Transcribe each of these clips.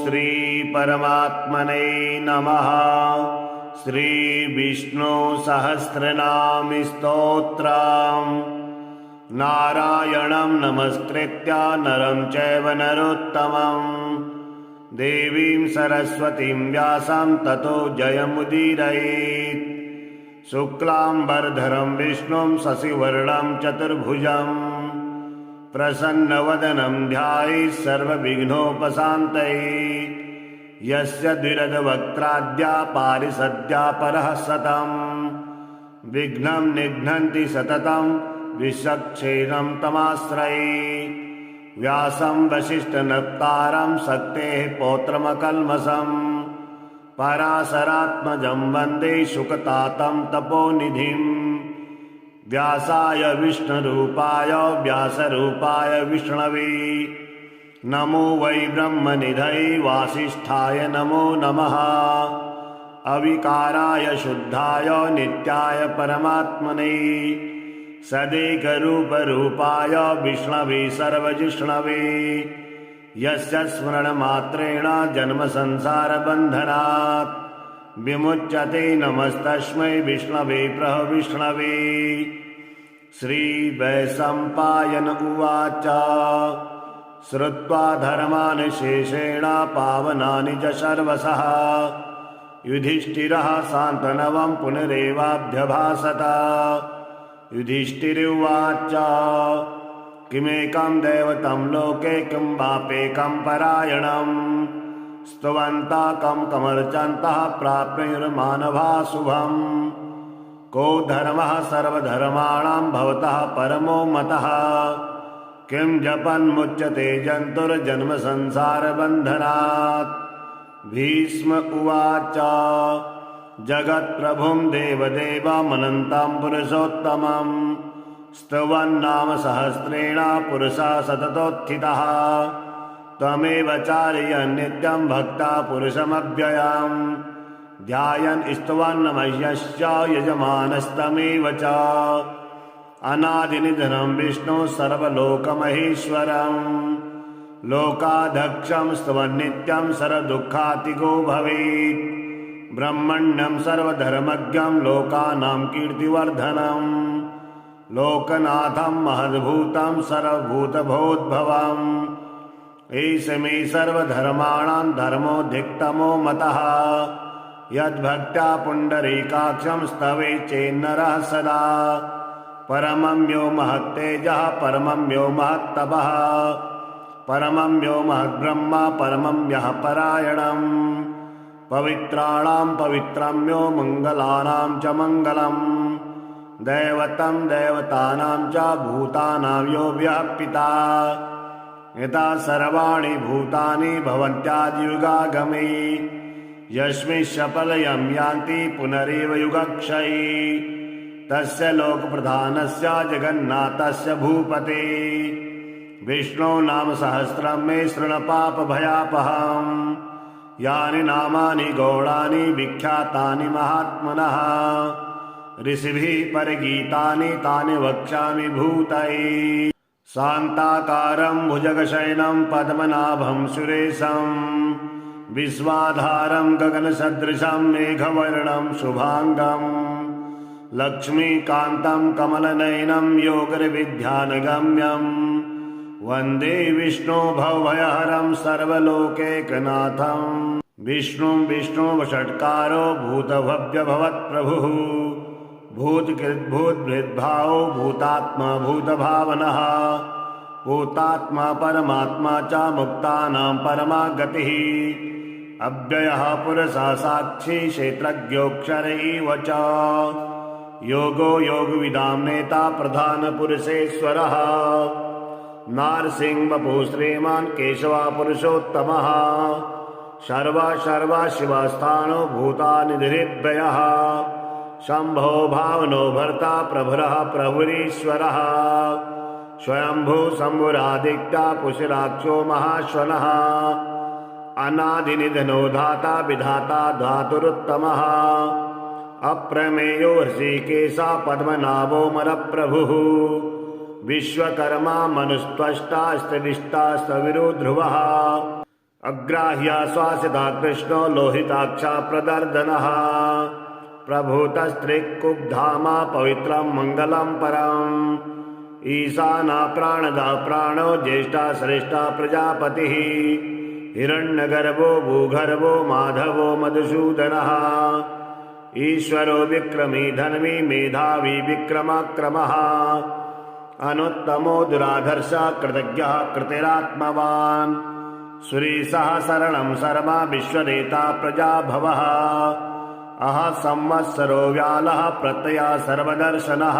श्री परमात्मने नमः। श्री विष्णु सहस्रनाम स्तोत्रम्। नारायणं नमस्कृत्य नरं चैव नरोत्तमं देवीं सरस्वतीं व्यासं ततो जयमुदीरयेत्। शुक्लांबरधरं विष्णुं शशिवर्णं चतुर्भुजं प्रसन्नवदनं ध्यायेत् सर्वविघ्नोपशान्तये। यस्य द्विरदवक्त्राद्या पारिषद्या परः सतं विघ्नं निघ्नन्ति सततं विश्वक्षेणं तमाश्रये। व्यासं वसिष्ठनप्तारं शक्तेः पौत्रमकल्मषं पराशरात्मजं वन्दे शुकतातं तपोनिधिं। व्यासाय विष्णुरूपाय व्यासरूपाय विष्णवे नमो वै ब्रह्मनिधये वासिष्ठाय नमो नमः। अविकाराय शुद्धाय नित्याय परमात्मने सदेकरूपरूपाय विष्णवे सर्वजिष्णवे। यस्य स्मरणमात्रेण जन्मसंसारबन्धनात् विमुच्यते नमस्तस्मै विष्णवे प्रविष्णवे। श्रीवैशम्पायन उवाच श्रुत्वा धर्मान् शेषेण पावनानि च सर्वशः युधिष्ठिरः शान्तनवं पुनरेवाभ्यभाषत। युधिष्ठिरुवाच किमेकं दैवतं लोके किं वापेकं परायणं स्तुवन्तः कं कमर्चन्तः प्राप्नुर्मानवा शुभम्। को धर्मः सर्वधर्माणां भवतः परमो मतः किं जपन्मुच्यते जन्तुर्जन्म संसारबन्धनात्। भीष्म उवाच जगत्प्रभुं देवदेवमनन्तं पुरुषोत्तमं स्तुवन्नाम सहस्रेण पुरुषः सततोत्थितः। त्वमेव चारयन् नित्यं भक्ता पुरुषमव्ययम् ध्यायन् स्तुवन्नमह्यश्च यजमानस्तमेव च। अनादिनिधनं विष्णु सर्वलोकमहेश्वरं लोकाध्यक्षं स्तुवन्नित्यं सर्वदुःखातिगो भवेत्। ब्रह्मण्यं सर्वधर्मज्ञं लोकानां कीर्तिवर्धनं लोकनाथं महद्भूतं सर्वभूतभोद्भवम्। एष मे सर्वधर्माणां धर्मोऽधिकतमो मतः यद्भक्त्या पुण्डरीकाक्षं स्तवे चेन्नरः सदा। परमं यो महत्तेजः परमं यो महत्तपः परमं यो महद्ब्रह्म परमं यः परायणम्। पवित्राणां पवित्रं यो मङ्गलानां च मङ्गलम् दैवतं दैवतानां च भूतानां यो व्यापिता। यथा सर्वाणि भूतानि भवन्त्यादियुगागमे यस्मिन् शपलयं यान्ति पुनरेव युगक्षये। तस्य लोकप्रधानस्य जगन्नाथस्य भूपते विष्णो नाम सहस्रं मे शृणुपापभयापहम्। यानि नामानि गौणानि विख्यातानि महात्मनः ऋषिभिः परगीतानि तानि वक्ष्यामि भूतये। शान्ताकारं भुजगशयनं पद्मनाभं सुरेशं विश्वाधारं गगनसदृशं मेघवर्णं शुभांगं लक्ष्मीकान्तं कमलनयनं योगविद्यानगम्यं वन्दे विष्णु भवभयहरं सर्वलोकैकनाथं। विष्णुं विष्णुवषट्कारो भूतभव्यभवत्प्रभुः भूतकृद्भूतभृद्भावो भूतात्मा भूतभावनः भूतात्मा परमात्मा च मुक्तानां परमा गतिः। अव्ययः पुरुषः साक्षी क्षेत्रज्ञोऽक्षर एव च योगो योगविदां नेता प्रधानपुरुषेश्वरः। नारसिंहवपुः श्रीमान् केशवः पुरुषोत्तमः सर्वा शिवस्थानो भूतानिधिरव्ययः। शम्भो भावनो भर्ता प्रभुरः प्रभुरीश्वरः स्वयंभू शम्भुरादित्या पुषराक्षो महाश्वनः। अनादिनिधनो धाता विधाता धातुरुत्तमः अप्रमेयो ऋषिकेशः पद्मनाभो मरप्रभुः। विश्वकर्मा मनुस्त्वष्टा स्त्रिष्टा स्थविरो ध्रुवः अग्राह्य श्वासिता कृष्णो लोहिताक्षा प्रदर्दनः प्रभूतस्त्रिक्कुब्धामा पवित्रं मङ्गलं परम् ईशाना प्राणदा प्राणो ज्येष्ठा श्रेष्ठा प्रजापतिः हिरण्यगर्भो भूगर्भो माधवो मधुसूदनः ईश्वरो विक्रमी धन्वी मेधावी विक्रमाक्रमः अनुत्तमो दुराधर्ष कृतज्ञः कृतिरात्मवान् सुरीसः शरणं सर्वा विश्वनेता प्रजाभवः अह संवत्सरो व्यालः प्रत्यया सर्वदर्शनः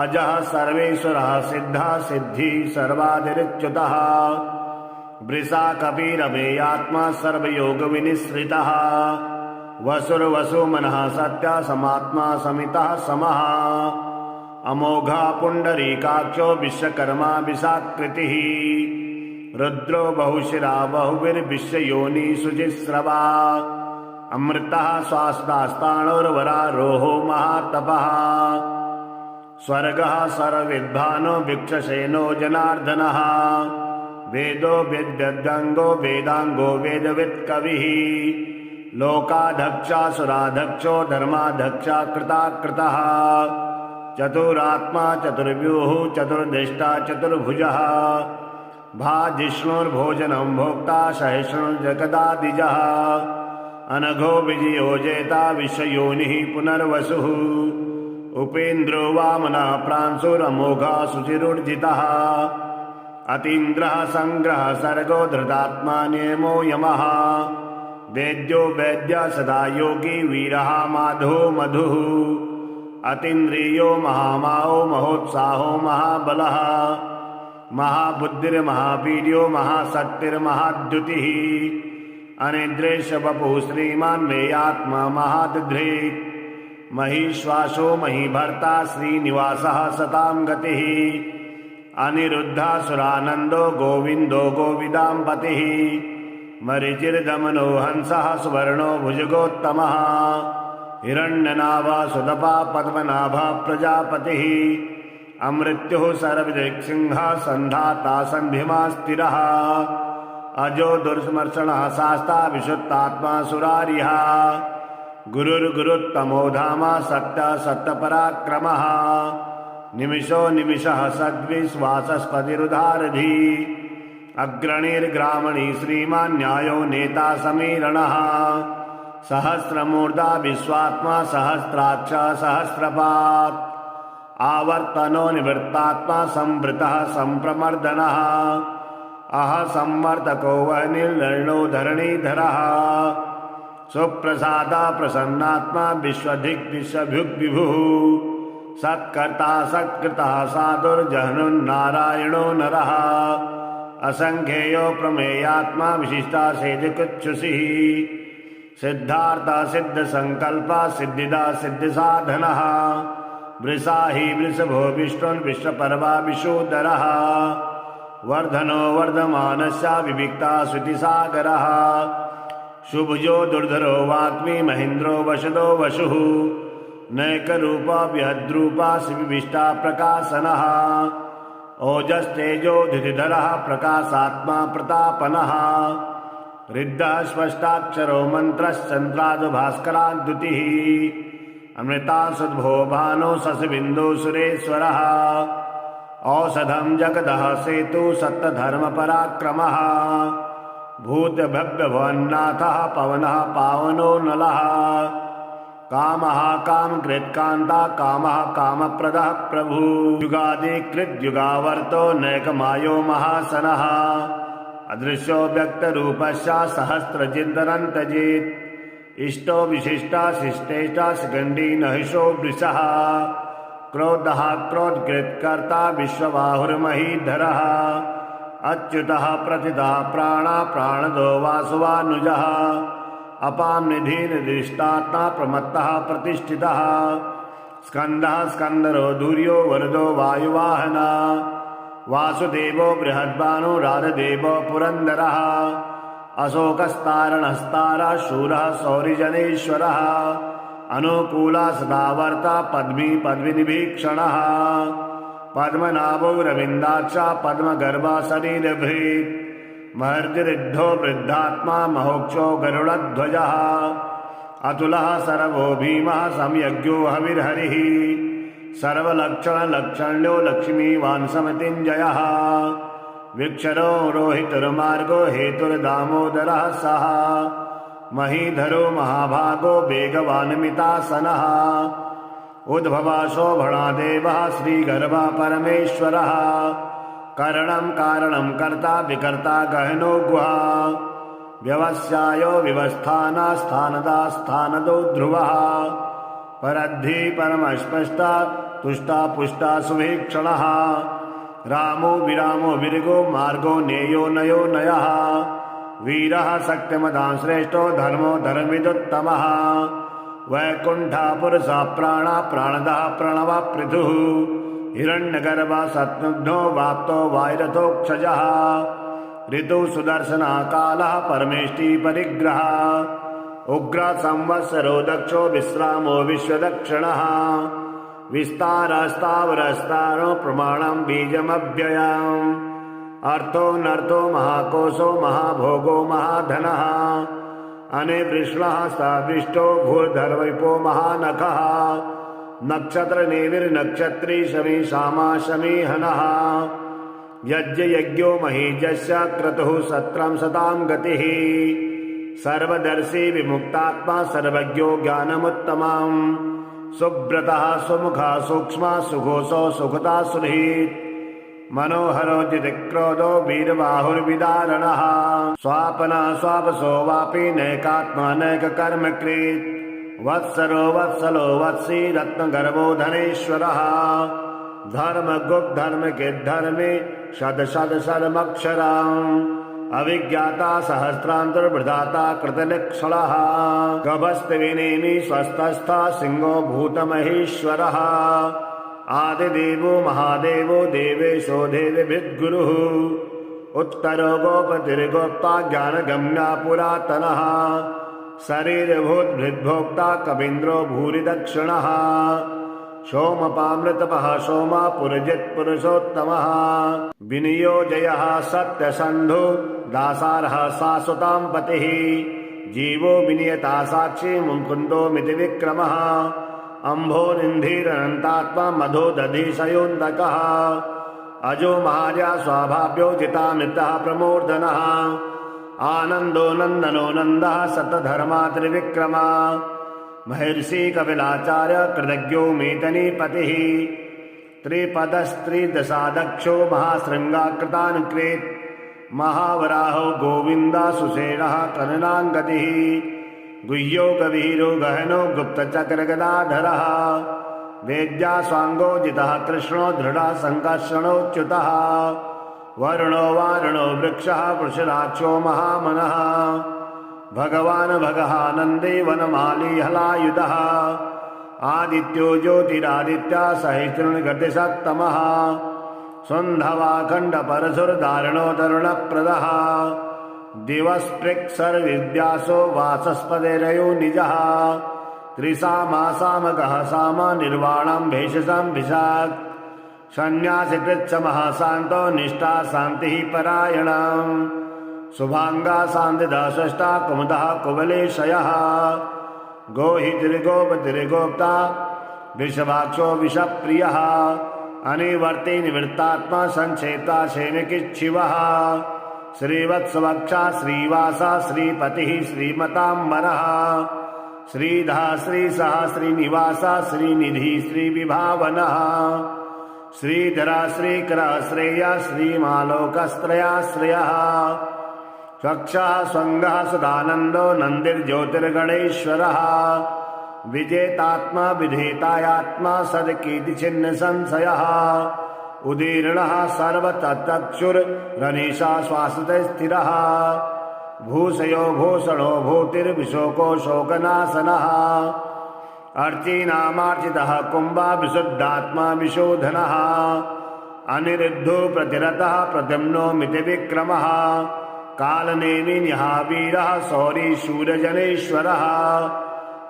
अजः सर्वेश्वरः सिद्धः सिद्धि सर्वाधिरिच्युतः वृषा कपिरमेयात्मा सर्वयोगविनिश्रितः वसुर्वसुमनः सत्य समात्मा समितः समः अमोघा पुण्डरीकाक्षो विश्वकर्मा विशाकृतिः रुद्रो बहुशिरा बहुभिर्विश्वयोनि शुचिस्रवा अमृतः स्वास्तास्ताणोर्वरारोहो महातपः स्वर्गः सर्वविद्वानो वीक्षसेनो जनार्दनः वेदो वेद्यङ्गो वेदाङ्गो वेदवित्कविः लोकाध्यक्षासुराध्यक्षो धर्माध्यक्षा कृताकृतः चतुरात्मा चतुर्व्यूः चतुर्दृष्टा चतुर्भुजः भाजिष्णुर्भोजनं भोक्ता सहिष्णुर्जगदादिजः अनघो विजयो जेता विश्वयोनिः पुनर्वसुः उपेन्द्रो वामनः प्रांशुरमोघा शुचिरुर्जितः अतीन्द्रः संग्रह सर्गो धृतात्मा नियमो यमः वेद्यो वैद्य सदा योगी वीरः माधो मधुः अतीन्द्रियो महामाओ महोत्साहो महाबलः महाबुद्धिर्महावीर्यो महाशक्तिर्महाद्युतिः अनिद्रेश वपुः श्रीमान् मेयात्मा महादधृत् महीश्वासो महीभर्ता श्रीनिवासः सतां गतिः अनिरुद्धासुरानन्दो गोविन्दो गोविदाम्पतिः मरीचिर्दमनो हंसः सुवर्णो भुजगोत्तमः हिरण्यनाभा सुतपा पद्मनाभा प्रजापतिः अमृत्युः सर्वदिक्सिंहः सन्धाता सन्धिमा स्थिरः अजो दुर्स्मर्षणः शास्ता विशुद्धात्मा सुरारिः गुरुर्गुरुत्तमो धामा सत्य सत्यपराक्रमः निमिषो निमिषः सद्विश्वासस्पतिरुदारधि अग्रणीर्ग्रामणी श्रीमान् न्यायो नेता समीरणः सहस्रमूर्धा विश्वात्मा सहस्राक्ष सहस्रपात् आवर्तनो निवृत्तात्मा संवृतः संप्रमर्दनः अह संवर्तको वह्निर्लर्णो धरणीधरः सुप्रसादा प्रसन्नात्मा विश्वधिग्विश्वभुग्विभुः सत्कर्ता सत्कृतः साधुर्जहनुर्नारायणो नरः असंख्येयो प्रमेयात्मा विशिष्टा सेजकुच्छुषिः सिद्धार्थ सिद्ध संकल्प सिद्धिदा सिद्ध साधनः वृषा हि वृषभो विष्णुर्विश्वपर्वा विशोदरः वर्धनो वर्धमानस्य विविक्ता श्रुतिसागरः शुभजो दुर्धरो वाग्मी महेन्द्रो वशदो वशुः नैकरूपा बृहद्रूपा शिविष्टा प्रकाशनः ओजस्तेजो धृतिधरः प्रकाशात्मा प्रतापनः रिद्धः स्पष्टाक्षरो मन्त्रश्चन्द्रादो भास्कराद्युतिः अमृता सुद्भो भानो शशबिन्दो सुरेश्वरः औषधं जगदः सेतु सत्यधर्मपराक्रमः भूतभव्यभवन्नाथः पवनः पावनो नलः कामः कामकृत्कान्ता कामः कामप्रदः प्रभु युगादिकृद्युगावर्तो नैकमायो महासनः अदृश्यो व्यक्तरूपस्य सहस्रचिन्तनन्तजित् इष्टो विशिष्टा शिष्टेष्टा शिखण्डी नहिषो वृषः क्रोधः क्रोधकृत्कर्ता विश्वबाहुर्महीधरः अच्युतः प्रथितः प्राणा प्राणदो वासुवानुजः अपां निधिर्दिष्टात्मा प्रमत्तः प्रतिष्ठितः स्कन्दः स्कन्दरो धूर्यो वरदो वायुवाहना वासुदेवो बृहद्भानो राधदेवो पुरन्दरः अशोकस्तारणस्तारः शूरः सौरिजनेश्वरः अनुकूला सदावर्ता पद्मी पद्मिनिभीक्षणः पद्मनाभो रविन्दाक्षा पद्मगर्भा शरीरभृत् महर्षिरिद्धो वृद्धात्मा महोक्षो गरुडध्वजः अतुलः सर्वो भीमः संयज्ञो हविर्हरिः सर्वलक्षणलक्षण्यो लक्ष्मीवान् समतिञ्जयः विक्षरो रोहितुर्मार्गो हेतुर्दामोदरः सः महीधरो महाभागो वेगवान् मितासनः उद्भवा शोभणा देवः श्रीगर्भः परमेश्वरः करणं कारणं कर्ता विकर्ता गहनो गुहा व्यवस्यायो विवस्थाना स्थानदा स्थानदो ध्रुवः परद्धि परमस्पष्टा तुष्टा पुष्टा सुवीक्षणः रामो विरामो विरगो मार्गो नेयो नयो नयः वीरः शक्तिमतां श्रेष्ठो धर्मो धर्मविदुत्तमः वैकुण्ठा पुरुषा प्राणा प्राणदः प्रणवः पृथुः हिरण्यगर्भः शत्रुघ्नो वाप्तो वायुरथोक्षजः ऋतुः सुदर्शनः कालः परमेष्टि परिग्रहः उग्रः संवत्सरो दक्षो विश्रामो विश्वदक्षिणः विस्तारस्तावरस्तारो प्रमाणं बीजमव्ययम् अर्थो नर्थो महाकोशो महाभोगो महाधनः अनिवृष्णः सवृष्टो भूर्धर्विपो महानखः नक्षत्रनेमिर्नक्षत्री शमी शामा शमीहनः यज्ञो महीजस्य क्रतुः सत्रं सतां गतिः सर्वदर्शी विमुक्तात्मा सर्वज्ञो ज्ञानमुत्तमम् सुब्रतः सुमुखः सूक्ष्मः सुघोषो सुखता सुरहित मनोहरो जितिक्रोधो वीरबाहुर्विदारणः स्वापनः स्वापसो वापि नैकात्मा नैककर्मकृत् वत्सरो वत्सलो वत्सी रत्नगर्भो धनेश्वरः धर्मगुप्त धर्मकृत् धर्मे शत शत शतमक्षरम् अविज्ञाता सहस्रान्तर्वृधाता कृतलक्षणः गभस्तविनेमि स्वस्थस्था सिंहो भूतमहेश्वरः आदिदेवो महादेवो देवेशो देवभिद्गुरुः उत्तरो गोपतिर्गोप्ता ज्ञानगम्या पुरातनः शरीरभूद्भृद्भोक्ता कवीन्द्रो भूरिदक्षिणः सोमपामृतपः सोमा पुरजित्पुरुषोत्तमः विनियोजयः सत्यसन्धो दासारः शाश्वतां पतिः जीवो विनियता साक्षी मुकुन्दो मितिविक्रमः अम्भोरिन्धीरनन्तात्मा मधो दधिशयोन्दकः अजो महार्या स्वाभाव्यो जितामृतः प्रमूर्धनः आनन्दो नन्दनो नन्दः सतधर्मा त्रिविक्रमा महर्षि कपिलाचार्य कृतज्ञो मेतनीपतिः त्रिपदस्त्रिदशादक्षो महाशृङ्गाकृतान्कृत् महावराहो गोविन्दा सुषेणः कर्णाङ्गतिः गुह्यो गभीरो गहनो गुप्तचक्रगदाधरः वेद्या स्वाङ्गो जितः कृष्णो दृढः सङ्कर्षणोच्युतः वरुणो वारुणो वृक्षः वृषराक्षो महामनः भगवान् भगहानन्दे वनमाली हलायुधः आदित्यो ज्योतिरादित्या सहिष्णुगतिसत्तमः सुन्धवाखण्डपरशुर्धारणो तरुणप्रदः दिवस्पृक्सर्विद्यासो वाचस्पतिरयो निजः त्रिसामासामकः सामा निर्वाणं भेषजं भिषाक् सन्न्यासिकृच्छमः शान्तो निष्ठा शान्तिः परायणम् शुभाङ्गा शान्तिदा षष्ठा कुमुदः कुवलेशयः गोहितिर्गोपतिर्गोप्ता विषवाक्षो विषप्रियः अनिवर्ति निवृत्तात्मा संक्षेप्ता शैनकिच्छिवः श्रीवत्सवक्षा श्रीवासा श्रीपतिः श्रीमताम्बरः श्रीधः श्रीसः श्रीनिवासा श्रीनिधि श्रीविभावनः श्रीधरा श्रीकरः श्रेया श्रीमालोकस्त्रयाश्रयः स्वक्षः स्वङ्गः सदानन्दो नन्दिर्ज्योतिर्गणेश्वरः विजेतात्मा विधेतायात्मा सदकीर्तिचिह्नसंशयः उदीर्णः सर्वतत्चक्षुर्गणेशा श्वासते स्थिरः भूषयो भूषणो भूतिर्विशोको शोकनाशनः अर्चीनामार्चितः कुम्भा विशुद्धात्मा विशोधनः अनिरुद्धो प्रतिरतः प्रद्युम्नो मितिविक्रमः कालनेमिन्यः वीरः शौरी शूरजनेश्वरः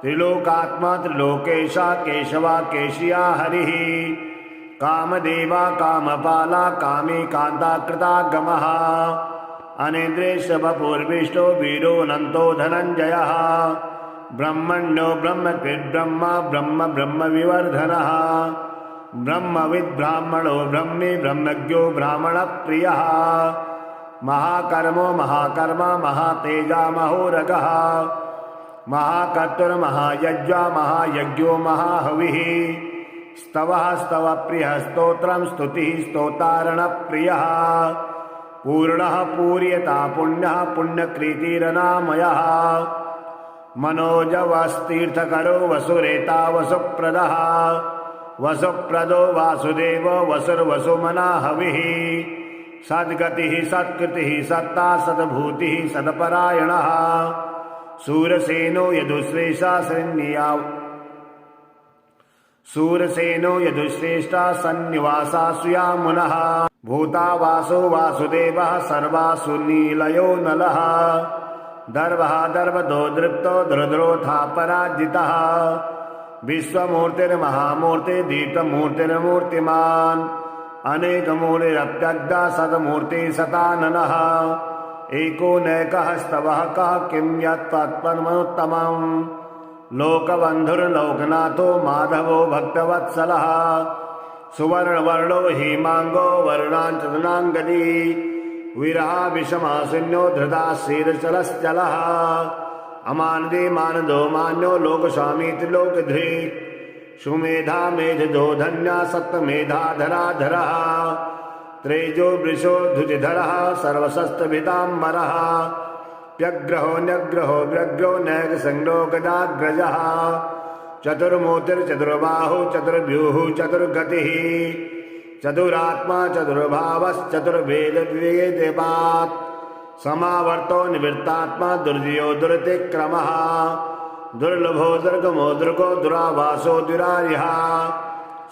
त्रिलोकात्मा त्रिलोकेशा केशवा केशिया हरिः कामदेवा कामपाला कामी कान्ता कृतागमः अनिद्रेशवपुर्विष्टो वीरोऽनन्तो धनञ्जयः ब्रह्मण्यो ब्रह्मकृद्ब्रह्म ब्रह्म ब्रह्मविवर्धनः ब्रह्मविद्ब्राह्मणो ब्रह्मी ब्रह्मज्ञो ब्राह्मणप्रियः महाकर्मो महाकर्मा महातेजा महोरगः महाकर्तुर्महायज्वा महायज्ञो महाहविः स्तवः स्तवप्रियः स्तोत्रं स्तुतिः स्तोतारणप्रियः पूर्णः पूर्यता पुण्यः पुण्यकृतिरनामयः मनोजवस्तीर्थकरो वसुरेता वसुप्रदः वसुप्रदो वासुदेवो वसुर्वसुमना हविः सद्गतिः सत्कृतिः सत्ता सद्भूतिः सत्परायणः शूरसेनो यदुश्रेष्ठा सन्निया शूरसेनो यदुश्रेष्ठा सन्निवासा सुयामुनः भूतावासो वासुदेवः सर्वासु नीलयो नलः दर्भः दर्भदो दृप्तो दृद्रोथा पराजितः विश्वमूर्तिर्महामूर्ति दीप्तमूर्तिर्मूर्तिमान् अनेकमूर्तिरप्यग्धा सदमूर्ति सताननः एको नैकः स्तवः कः किं यत्त्वत्परमोत्तमम् लोकबन्धुर्लोकनाथो माधवो भक्तवत्सलः सुवर्णवर्णो हेमाङ्गो वर्णाञ्चनाङ्गदी विरहा विषमाशून्यो धृता शीर्षलश्चलः अमानदे मानदो मान्यो लोकस्वामीति लोकधृक् सुमेधा मेधदो धन्या सप्तमेधाधराधरः त्रेजो वृषो धुजधरः सर्वशस्त्रभिताम्बरः व्यग्रहो न्यग्रहो व्यग्रो नैकसङ्ग्रो गदाग्रजः चतुर्मूर्तिर्चतुर्बाहु चतुर्व्यूः चतुर्गतिः चतुरात्मा चतुर्भावश्चतुर्वेदविवेदपात् समावर्तो निवृत्तात्मा दुर्जयो दुरतिक्रमः दुर्लभो दुर्गमो दुर्गो दुरावासो दुरार्यः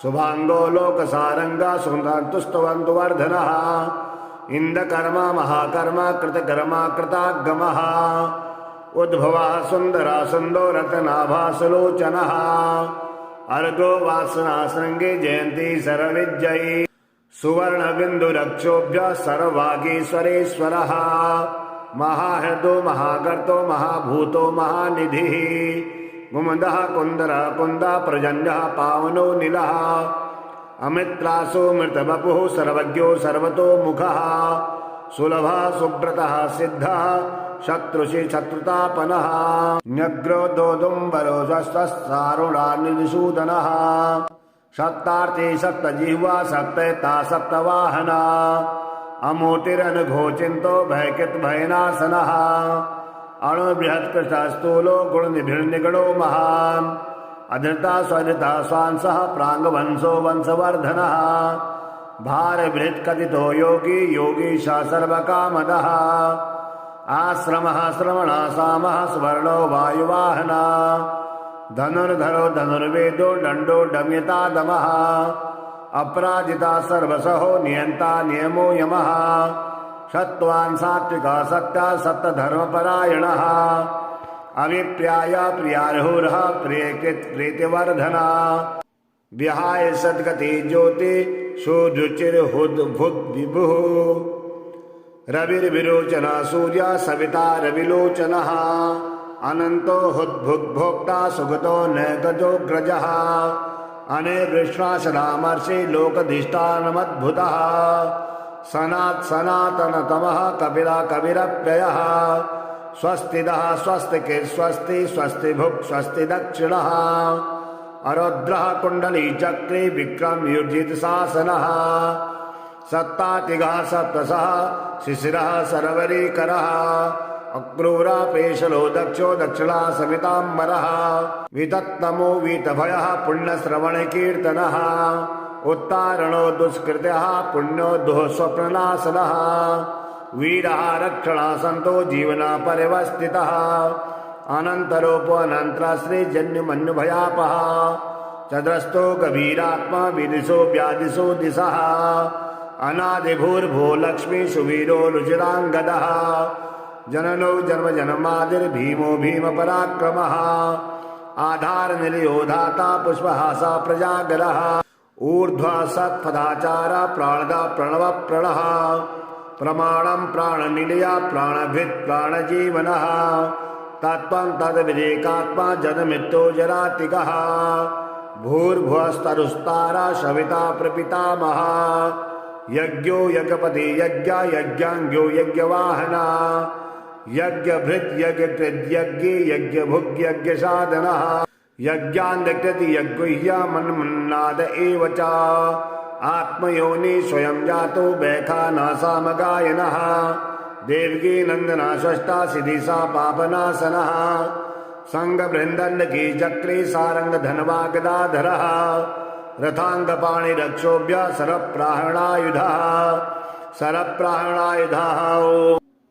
शुभांगो लोकसारंगा सुगंधुस्तुवंतुवर्धनः इंद्रकर्मा महाकर्मा कृतकर्मा कृतागमः उद्भवः सुंदरा सुंदो रत्नाभा सुलोचनः अर्गो वासना श्रृंगे जयंती सर्वविजयी सुवर्ण बिंदुरक्षोभ्य सर्ववागीश्वरेश्वरः महाहृदो महागर्तो महाभूतो महानिधिः गुमदः कुंदरः कुंदा प्रजन्यः पावनो नीलः अमित्रासो मृतवपुः सर्वज्ञो सर्वतोमुखः सुलभः सुब्रतः सिद्धः शत्रुषि शत्रुतापनः न्यग्रो दोदुम्बरो स्वस्तारुणानिसूदनः सप्तार्थे सप्तजिह्वा सप्तैता सप्तवाहना अमूर्तिरनघोचिन्तो भयकृत भयनाशनः अणुबृहत्कृतस्थूलो गुणनिभिर्निगणो महान् अधृता स्वधृता स्वांसः प्राङ्गवंशो वंशवर्धनः भारबृहत्कथितो योगी योगीशा सर्वकामदः आश्रमः श्रवणासामः स्वर्णो वायुवाहना धनुर्धरो धनुर्वेदो दण्डो दम्यतादमः अपराजिता सर्वसहो नियंता नियमो यमः सत्वान् सात्विका सत्या सत्यधर्मपरायणः अभिप्राय प्रियार्हुरः प्रियकृत प्रीतिवर्धना विहाय सद्गति ज्योति सुरुचिर्हुद्भुद् विभुः रविर्विरोचना सूर्य सविता रविलोचनः अनंतो हुद्भुद्भोक्ता सुगतो नैकजोग्रजः अनिर्विश्वासरामर्षि लोकधिष्ठानमद्भुतः सनातनतमः कपिला कविरप्ययः स्वस्तिदः स्वस्तिकिः स्वस्ति स्वस्ति भुक् स्वस्ति दक्षिणः अरुद्रः कुण्डली चक्रे विक्रम युजित शासनः सत्तातिगः सप्तशः शिशिरः सरवरीकरः अक्रूरा पेशलो दक्षो दक्षिणा सविताम्बरः वितत्तमो वीतभयः पुण्यश्रवणकीर्तनः उत्तारणो दुष्कृतः पुण्यो दुः स्वप्ननाशनः वीरः रक्षणा सन्तो जीवना परिवस्थितः अनन्तरोपनन्तश्रीजन्यमन्युभयापः चद्रस्तो गभीरात्मा विदिशो व्यादिशो दिशः अनादिभूर्भो लक्ष्मी सुवीरो रुचिराङ्गदः जननो जन्म जन्मादिर्भीमो भीम पराक्रमः आधार निलयो धाता पुष्पहासा प्रजागरः ऊर्ध्वा सत्पदाचार प्राणदा प्रणव प्रणः प्रमाणं प्राणनिलया प्राणभृत् प्राणजीवनः तत्त्वं तद्विदेकात्मा जन्ममृत्यो जरातिगः भूर्भुवस्तरुस्तारा सविता प्रपितामहः यज्ञो यज्ञपति यज्ञ यज्ञांग्यो यज्ञवाहना यज्ञभृत् यज्ञकृत् यज्ञे यज्ञभुग् यज्ञसाधनः यज्ञान्धकृति यज्ञुह्य मन्मन्नाद एव च आत्मयोनि स्वयं जातो वैखानसामगायनः देवकी नंदना षष्ठा सिद्धिसा पापनाशनः संगबृंदन की चक्रे सारंग धनवा गदाधरः रथांगपाणि रक्षोभ्य सरप्राहणायुधः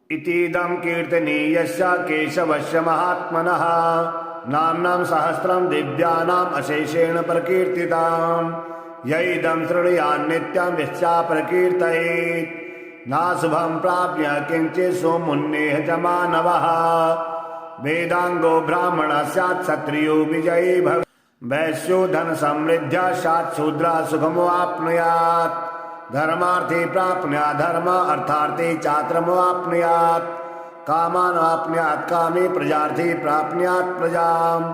इतीदं कीर्तनीयस्य केशवस्य महात्मनः नाम्नां सहस्रं दिव्यानाम् अशेषेण प्रकीर्तिताम् यैदं शृणुयान्नित्यं यश्चा प्रकीर्तयेत् नाशुभं प्राप्य किञ्चित् सोमुन्नेह च मानवः वेदांगो ब्राह्मणः स्यात् क्षत्रियो विजयी भवेत् वैश्यो धन समृद्ध्या स्यात् शूद्रः सुखमवाप्नुयात् धर्मार्थे प्राप्नुयात् धर्म अर्थार्थे चात्रमवाप्नुयात् कामानवाप्नुयात् कामे प्रजार्थे प्राप्नुयात् प्रजाम्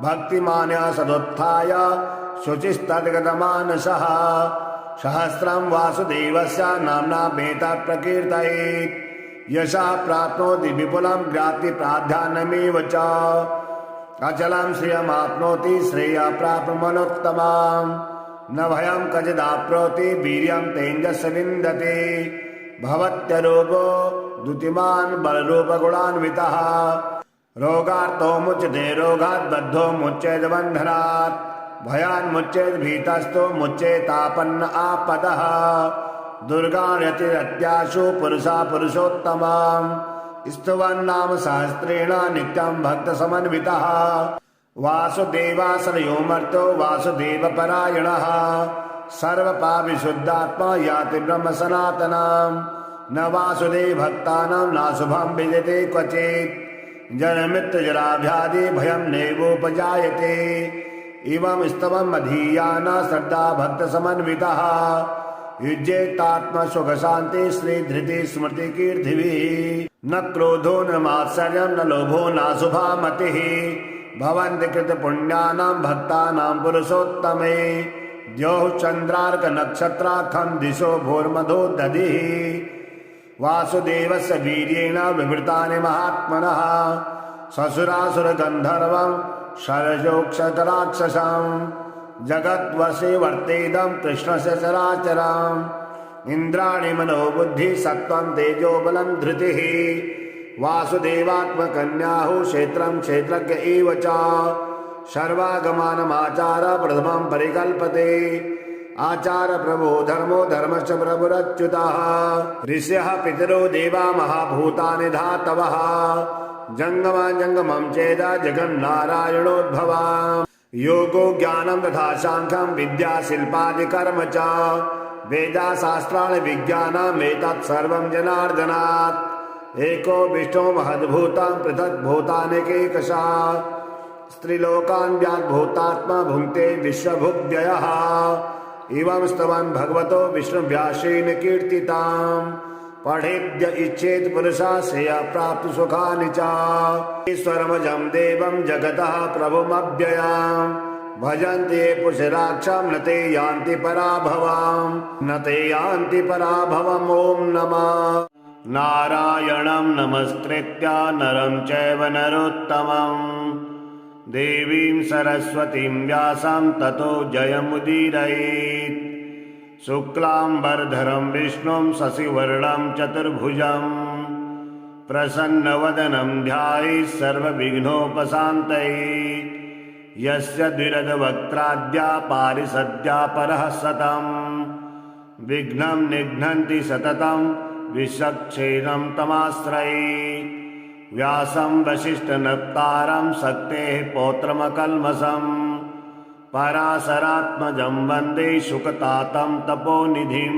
भक्तिमान्यः सदुत्थाय शुचिस्तद्गतमानसः सहस्रं वासुदेवस्य नाम्ना वेदात् प्रकीर्तयेत् यशः प्राप्नोति विपुलं ज्ञाति प्राधान्यमेव च अचलं श्रियमाप्नोति श्रेयः प्राप्नुमनोत्तमम् न भयं कचिदाप्नोति वीर्यं तेजस्य विन्दते भवत्यरोगो द्युतिमान् बलरूपगुणान्वितः रोगार्तो मुच्यते रोगात् बद्धो मुच्येत बन्धनात् भयान् मुच्येत भीतस्थो मुच्येतापन्न आपदः दुर्गाण्यतिरत्याशु पुरुषा पुरुषोत्तमाम् स्तुवन्नाम सहस्रेण नित्यं भक्तसमन्वितः वासुदेवासरयोमर्तो वासुदेवपरायणः सर्वपापविशुद्धात्मा याति ब्रह्म सनातनम् न वासुदेव भक्तानां नाशुभं विद्यते क्वचित् जन्ममृत्युजराभ्यादि भयं नैवोपजायते इमं स्तवम् अधीयान श्रद्धा भक्तसमन्वितः युज्येतात्मा सुखशान्ति श्रीधृति स्मृति कीर्तिभिः न क्रोधो न मात्सर्यं न लोभो नाशुभा मतिः भवन्ति कृतपुण्यानां भक्तानां पुरुषोत्तमे द्यौः चन्द्रार्क नक्षत्राखं दिशो भोर्मधो दधिः वासुदेवस्य वीर्येण विवृतानि महात्मनः ससुरासुरगन्धर्वं शरजोक्षतराक्षसं जगद्वशे वर्तेदं कृष्णस्य चराचरम् इन्द्राणि मनोबुद्धि सत्त्वं तेजो बलं धृतिः वासुदेवात्मकन्याहु क्षेत्रं क्षेत्रज्ञ एव च सर्वागमानमाचार प्रथमं परिकल्पते आचार प्रभो धर्मो धर्मश्च प्रभुरच्युतः ऋषयः पितरो देवा महाभूतानि धातवः जंगमं चेद जगन्नारायणोद्भवा योगो ज्ञानं तथा सांख्यं विद्या शिल्पादि कर्म च वेदा शास्त्राणि विज्ञानमेतत् सर्वं जनार्दनात् एको विष्णु महद्भूतं पृथक् भूतानेकैकशः स्त्रीलोकान् व्याद्भूतात्मा भुङ्क्ते विश्वभुग्व्ययः इवं स्तवन् भगवतो विष्णुव्यासेन कीर्तिताम् पठेद्य इच्छेत् पुरुषः श्रेयः प्राप्तु सुखानि च ईश्वरमजं देवं जगतः प्रभुमव्ययम् भजन्ति ये पुरुषराक्षं न ते यान्ति पराभवम् ॐ नमः नारायणं नमस्कृत्य नरं चैव नरोत्तमम् देवीं सरस्वतीं व्यासं ततो जयमुदीरयेत् शुक्लांबरधरं विष्णुं शशिवर्णं चतुर्भुजं प्रसन्नवदनं ध्यायेत् सर्वविघ्नोपशान्तये यस्य द्विरदवक्त्राद्या पारिषद्या परः सतं विघ्नं निघ्नन्ति सततं विश्वक्सेनं तमाश्रये व्यासं वसिष्ठनप्तारं शक्तेः पौत्रमकल्मषम् पराशरात्मजं वन्दे शुकतातं तपोनिधिं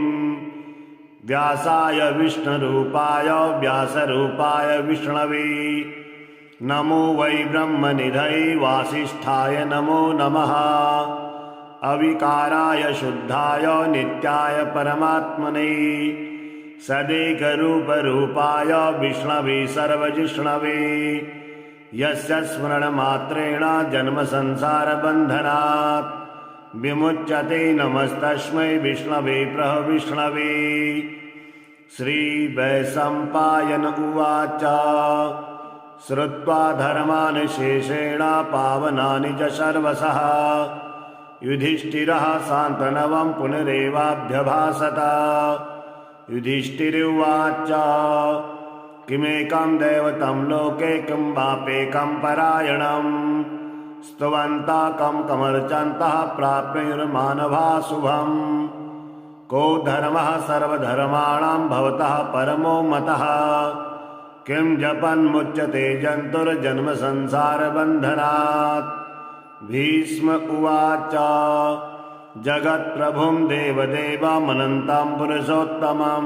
व्यासाय विष्णुरूपाय व्यासरूपाय विष्णवे नमो वै ब्रह्मनिधये वासिष्ठाय नमो नमः अविकाराय शुद्धाय नित्याय परमात्मने सदेकरूपरूपाय विष्णवे सर्वजिष्णवे यस्य स्मरणमात्रेण जन्मसंसारबन्धनात् विमुच्यते नमस्तस्मै विष्णवे प्रविष्णवे। श्रीवैशम्पायन उवाच श्रुत्वा धर्मान् शेषेण पावनानि च सर्वशः युधिष्ठिरः शान्तनवं पुनरेवाभ्यभाषत। युधिष्ठिरुवाच किमेकं दैवतं लोके किं वाप्येकं परायणं स्तुवन्तः कं कमर्चन्तः प्राप्नुर्मानवा शुभम्। को धर्मः सर्वधर्माणां भवतः परमो मतः किं जपन्मुच्यते जन्तुर्जन्मसंसारबन्धनात्। भीष्म उवाच जगत्प्रभुं देवदेवमनन्तं पुरुषोत्तमं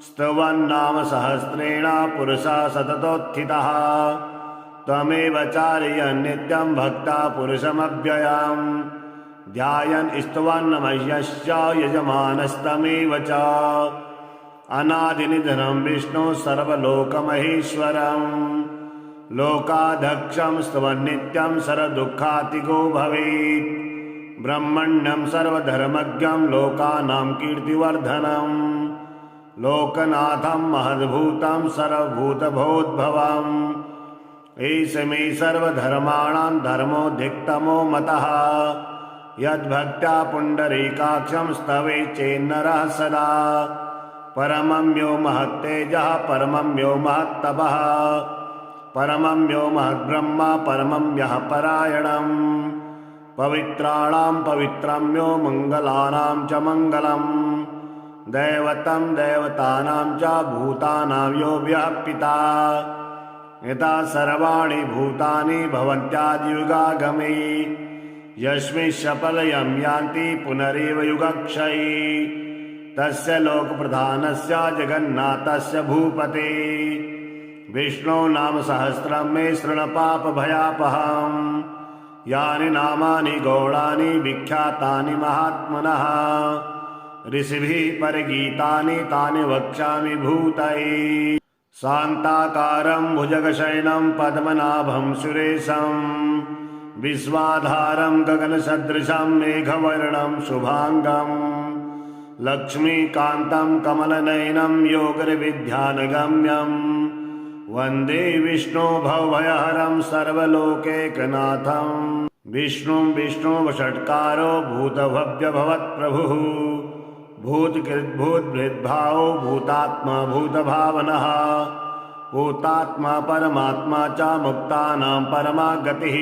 स्तुवन्नाम सहस्रेण पुरुषः सततोत्थितः। त्वमेव चार्यन् नित्यं भक्ता पुरुषमव्ययम् ध्यायन् स्तुवन्नमह्यश्च यजमानस्तमेव च। अनादिनिधनं विष्णु सर्वलोकमहेश्वरम् लोकाध्यक्षं स्तुवन्नित्यं सर्वदुःखातिगो भवेत्। ब्रह्मण्यं सर्वधर्मज्ञं लोकानां कीर्तिवर्धनम् लोकनाथं महद्भूतं सर्वभूतभोद्भवम्। एष मे सर्वधर्माणां धर्मोऽधिकतमो मतः यद्भक्त्या पुण्डरीकाक्षं स्तवे चेन्नरः सदा। परमं यो महत्तेजः परमं यो महत्तपः परमं यो महद्ब्रह्म परमं यः परायणम्। पवित्राणां पवित्रं यो मङ्गलानां च मङ्गलम् दैवतं दैवतानां च भूतानां यो व्यापिता। यथा सर्वाणि भूतानि भवन्त्यादियुगागमे यस्मिन् शपलयं यान्ति पुनरेव युगक्षये तस्य लोकप्रधानस्य जगन्नाथस्य भूपते। विष्णो नाम सहस्रं मे शृणुपापभयापहम् यानि नामानि गौणानि विख्यातानि महात्मनः ऋषिभिः परगीतानि तानि वक्ष्यामि भूतये। शान्ताकारं भुजगशयनं पद्मनाभं सुरेशं विश्वाधारं गगनसदृशं मेघवर्णं शुभांगम् लक्ष्मीकान्तं कमलनयनं योगिर्विद्यानगम्यं वन्दे विष्णु भवभयहरं सर्वलोकैकनाथं। विष्णुं विष्णुवषट्कारो भूतभव्यभवत्प्रभुः भूतकृद्भूतभृद्भावो भूतात्मा भूतभावनः भूतात्मा परमात्मा च मुक्तानां परमा गतिः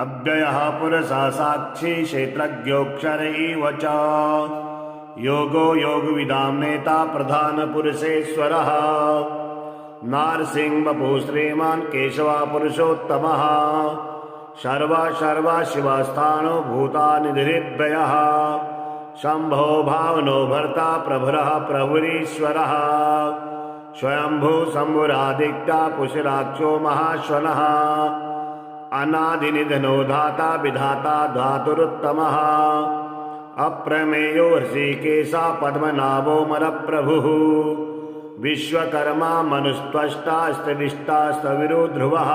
अव्ययः पुरुषः साक्षी क्षेत्रज्ञोऽक्षर एव च योगो योगविदां नेता प्रधानपुरुषेश्वरः नारसिंहवपुः श्रीमान् केशवः पुरुषोत्तमः सर्वा शिवस्थानो भूतानिधिर्व्ययः शम्भो भावनो भर्ता प्रभुरः प्रभुरीश्वरः स्वयंभू शम्भुरादित्या पुषराक्षो महाश्वनः अनादिनिधनो धाता विधाता धातुरुत्तमः अप्रमेयो ऋषिकेशः पद्मनाभो मरप्रभुः विश्वकर्मा मनुस्त्वष्टा स्त्रिविष्टास्तविरो ध्रुवः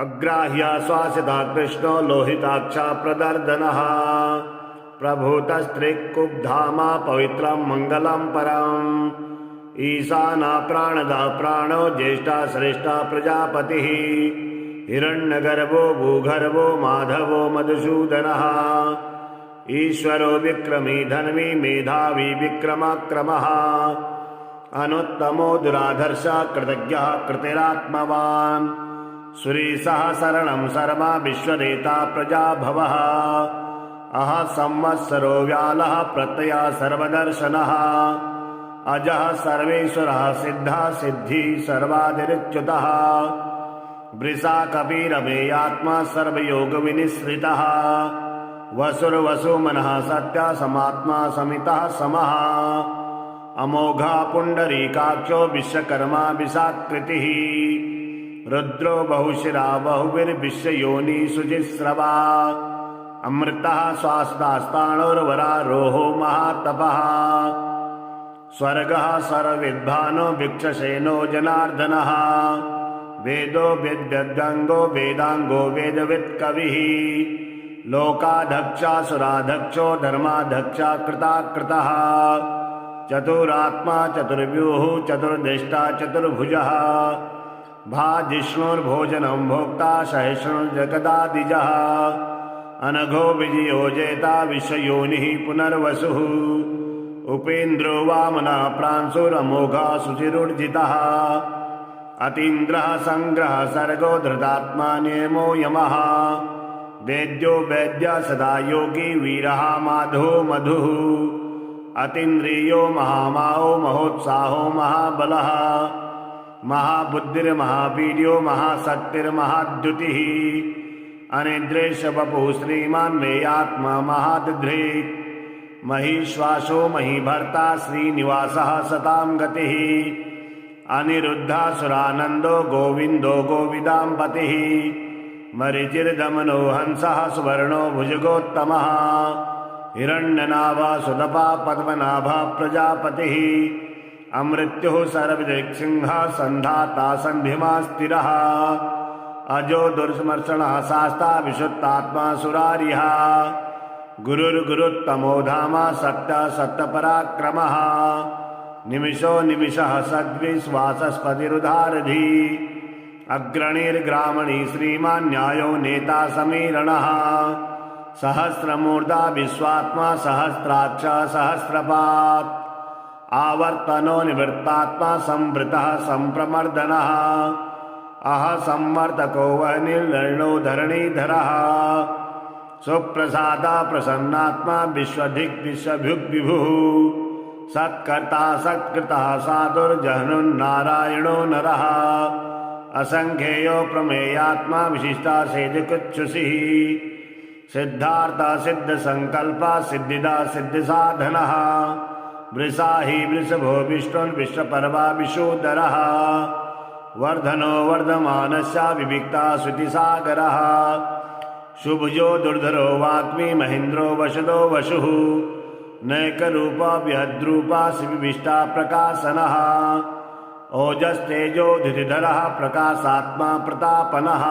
अग्राह्या श्वासिता कृष्णो लोहिताक्षा प्रदर्दनः प्रभूतस्त्रिकुब्धामा पवित्रं मङ्गलं परम् ईशाना प्राणदा प्राणो ज्येष्ठा श्रेष्ठा प्रजापतिः हिरण्यगर्भो भूगर्भो माधवो मधुसूदनः ईश्वरो विक्रमी धन्वी मेधावी विक्रमाक्रमः अनुत्तमो दुराधर्षः कृतज्ञः कृतिरात्मवान् सुरेशः शरणं शर्मा विश्वनेता प्रजाभवः अह संवत्सरो व्यालः प्रत्ययः सर्वदर्शनः अजः सर्वेश्वरः सिद्धः सिद्धिः सर्वाधिरुच्युतः वृषा कपिरमेयात्मा सर्वयोगविनिश्रितः वसुर्वसुमनः सत्या समात्मा समितः समः अमोघा पुण्डरीकाक्षो विश्वकर्मा विशाकृतिः रुद्रो बहुशिरा बहुभिर्विश्वयोनि शुचिस्रवा अमृतः स्वास्तास्ताणोर्वरारोहो महातपः स्वर्गः सर्वविद्वानो भिक्षसेनो जनार्दनः वेदो वेद्यद्गङ्गो वेदाङ्गो वेदवित्कविः लोकाध्यक्षासुराध्यक्षो धर्माध्यक्षा कृताकृतः चतुरात्मा चतुर्व्यूः चतुर्दृष्टा चतुर्भुजः भाजिष्णुर्भोजनं भोक्ता सहिष्णुर्जगदादिजः अनघो विजयो जेता विश्वयोनिः पुनर्वसुः उपेन्द्रो वामना प्रांशुरमोघा शुचिरुर्जितः अतीन्द्रः संग्रह सर्गो धृतात्मा नियमो यमः वेद्यो वैद्य सदा योगी वीरः माधो मधुः अतीन्द्रियो महामाओ महोत्साहो महाबलः महाबुद्धिर्महावीर्यो महाशक्तिर्महाद्युतिः अनिद्रेश वपुः श्रीमान् मेयात्मा महादधृक् महीश्वासो महीभर्ता श्रीनिवासः सतां गतिः अनिरुद्धासुरानन्दो गोविन्दो गोविदाम्पतिः मरीचिर्दमनो हंसः सुवर्णो भुजगोत्तमः हिरण्यनाभा सुतपा पद्मनाभा प्रजापतिः अमृत्युः सर्वदिक्सिंहः सन्धाता सन्धिमा स्थिरः अजो दुर्स्मर्षणः शास्ता विशुद्धात्मा सुरारिः गुरुर्गुरुत्तमो धाम सत्य सत्यपराक्रमः निमिषो निमिषः सद्विश्वासस्पतिरुधारधि अग्रणीर्ग्रामणी श्रीमान् न्यायो नेता समीरणः सहस्रमूर्धा विश्वात्मा सहस्राक्ष सहस्रपात् आवर्तनो निवृत्तात्मा संवृतः संप्रमर्दनः अह संवर्तको वह्निर्लर्णो धरणीधरः सुप्रसादा प्रसन्नात्मा विश्वधिक् विश्वभुक् विभुः सत्कर्ता सत्कृतः साधुर्जहनुर्नारायणो नरः असंख्येयो प्रमेयात्मा विशिष्टा सेदकुच्छुषिः सिद्धार्थ सिद्ध संकल्प सिद्धिदा सिद्ध साधनः वृषा हि वृषभो विष्णुर्विश्वपर्वा विशोदरः वर्धनो वर्धमानस्य विविक्ता श्रुतिसागरः शुभजो दुर्धरो वाग्मी महेन्द्रो वशदो वशुः नैकरूपा बृहद्रूपा शिविष्टा प्रकाशनः ओजस्तेजो धृतिधरः प्रकाशात्मा प्रतापनः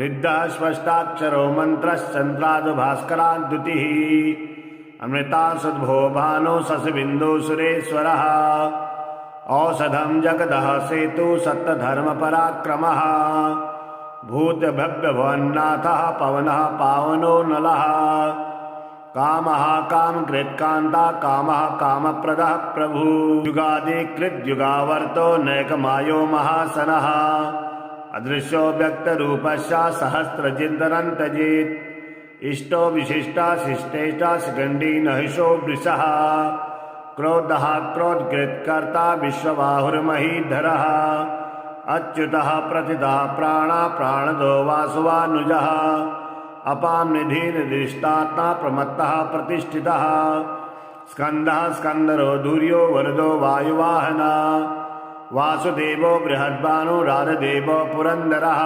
रिद्धः स्पष्टाक्षरो मन्त्रश्चन्द्रादो भास्कराद्युतिः अमृतासुद्भो भानो शशिबिन्दु सुरेश्वरः औषधं जगदः सेतु सत्यधर्मपराक्रमः भूतभव्यभवन्नाथः पवनः पावनो नलः कामः कामकृत्कान्ता कामः कामप्रदः प्रभु युगादिकृद्युगावर्तो नैकमायो महासनः अदृश्यो व्यक्तरूपस्य सहस्रचिन्तनन्तजित् इष्टो विशिष्टा शिष्टेष्टा शिखण्डी नहिषो वृषः क्रोधः क्रोधकृत्कर्ता विश्वबाहुर्महीधरः अच्युतः प्रतितः प्राणा प्राणदो वासुवानुजः अपां निधिर्दिष्टात्मा प्रमत्तः प्रतिष्ठितः स्कन्दः स्कन्दरो धूर्यो वरदो वायुवाहना वासुदेवो बृहद्भानो राधदेवो पुरन्दरः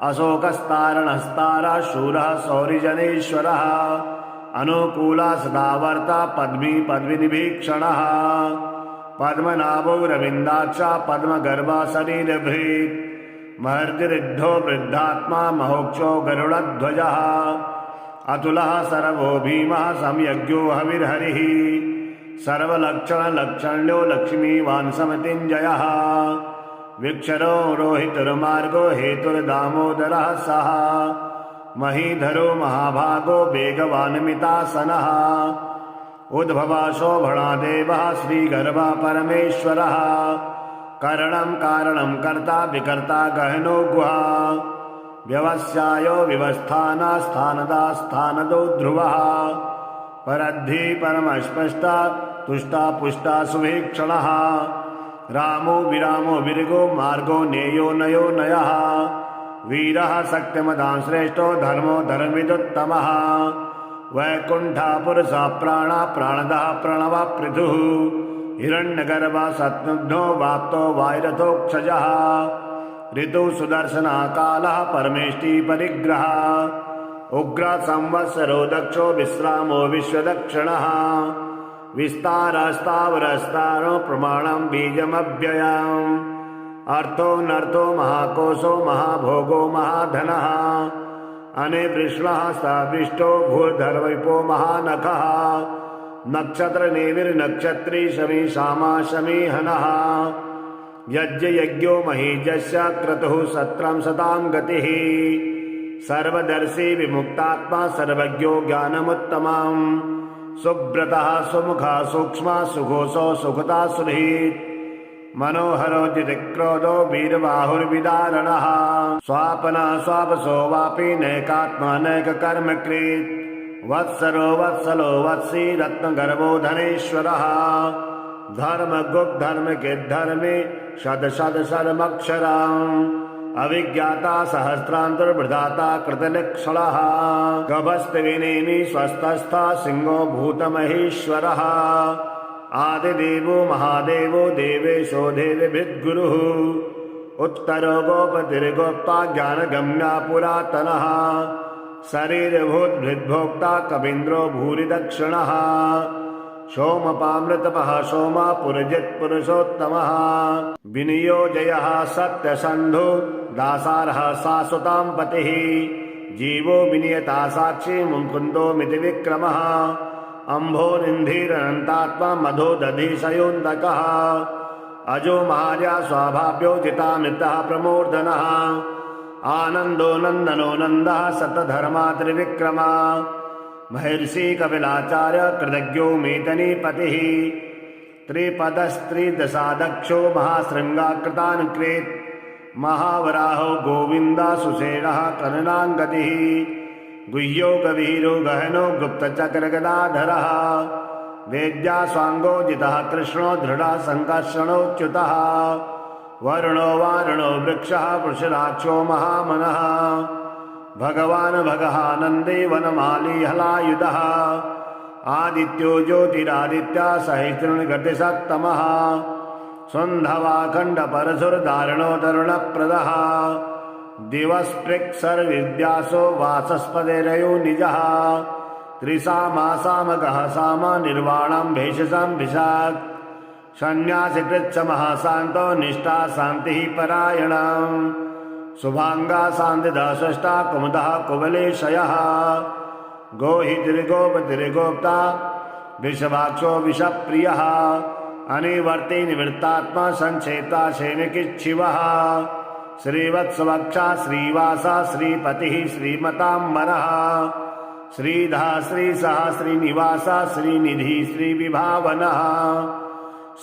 अशोकस्तारणस्तारा शूरः सौरिजनेश्वरः अनुकूला सदावर्ता पद्मी पद्मिनिभीक्षणः पद्मनाभो रविन्दाक्षा पद्मगर्भा शरीरभृत् महर्षिरिद्धो वृद्धात्मा महोक्षो गरुडध्वजः अतुलः सर्वो भीमः सम्यज्ञो हविर्हरिः सर्वलक्षणलक्षण्यो लक्ष्मीवान् समतिञ्जयः विक्षरो रोहितुर्मार्गो हेतुर्दामोदरः सः महीधरो महाभागो वेगवान् मितासनः उद्भवा शोभणा देवः श्रीगर्भः परमेश्वरः करणं कारणं कर्ता विकर्ता गहनो गुहा व्यवस्यायो विवस्थाना स्थानदा स्थानदो ध्रुवः परद्धि परमस्पष्टा तुष्टा पुष्टा सुभीक्षणः रामो विरामो विरगो मार्गो नेयो नयो नयः वीरः सत्यमदां श्रेष्ठो धर्मो धर्मविदुत्तमः वैकुण्ठा पुरुषा प्राणा प्राणदः प्रणव पृथुः हिरण्यगर्भः सत्नुघ्नो वाप्तो वायुरथोक्षजः ऋतु सुदर्शनः कालः परमेष्टि परिग्रहः उग्र संवत्सरो दक्षो विश्रामो विश्वदक्षिणः विस्तारस्तावरस्तारो प्रमाणं बीजमव्ययम् अर्थो नर्थो महाकोशो महाभोगो महाधनः अनेवृष्णः सवृष्टो भूर्धर्विपो महानखः नक्षत्रनेमिर्नक्षत्री शमी शामा शमीहनः यज्ञो महीजस्य क्रतुः सत्रं सतां गतिः सर्वदर्शी विमुक्तात्मा सर्वज्ञो ज्ञानमुत्तमम् सुब्रतः सुमुखः सूक्ष्मः सुघोषो सुखता सुरहित मनोहरो जितिक्रोधो वीरबाहुर्विदारणः स्वापनः स्वापसो वापि नैकात्मा नैककर्मकृत् वत्सरो वत्सलो वत्सी रत्नगर्भो धनेश्वरः धर्मगुप्त धर्मे शद शद शर्मक्षरम् अविज्ञाता सहस्रान्तर्वृधाता कृतलक्षणः गभस्तिविनेमि स्वस्थस्था सिंहो भूतमहेश्वरः आदिदेवो महादेवो देवेशो देवभिद्गुरुः उत्तरो गोपतिर्गोप्ता ज्ञानगम्या पुरातनः शरीरभूद्भृद्भोक्ता कवीन्द्रो भूरिदक्षिणः सोमपामृतपः सोमा पुरजित्पुरुषोत्तमः विनियोजयः सत्यसन्धो दासारः शाश्वतां पतिः जीवो विनियता साक्षी मुकुन्दो मिति विक्रमः अम्भोनिन्धिरनन्तात्मा मधो दधिशयोऽन्तकः अजो महार्या स्वाभाव्यो जितामृतः प्रमूर्धनः आनन्दो नन्दनो नन्दः सतधर्मा त्रिविक्रमा महर्षि कपिलाचार्य कृतज्ञो मेतनीपतिः त्रिपदस्त्रिदशादक्षो महाशृङ्गाकृतान्कृत महावराहो गोविन्दा सुषेणः कर्णाङ्गतिः गुह्यो गभीरो गहनो गुप्तचक्रगदाधरः वेद्यास्वाङ्गो जितः कृष्णो दृढः सङ्कर्षणोच्युतः वरुणो वारुणो वृक्षः वृषराक्षो महामनः भगवान् भगहानन्दे वनमाली हलायुधः आदित्यो ज्योतिरादित्या सहिष्णुगतिसत्तमः सुन्धवाखण्डपरशुर्धारणो तरुणप्रदः दिवस्पृक्सर्विद्यासो वाचस्पतिरयो निजः त्रिसामासामकः सामा निर्वाणं भेषजं भिषाक् सन्न्यासिकृच्छमः शान्तो निष्ठा शान्तिः परायणम् शुभांगा शान्तिदा स्रष्टा कुमुदः कुवलेशयः गोहितिर्गोपतिर्गोप्ता विषभाक्षो विषप्रियः अनिवर्ति निवृत्तात्मा संचेता सैनिकिच्छिवः श्रीवत्सवक्षा श्रीवासा श्रीपतिः श्रीमताम्बरः श्रीधः श्रीसः श्रीनिवासा श्रीनिधि श्रीविभावनः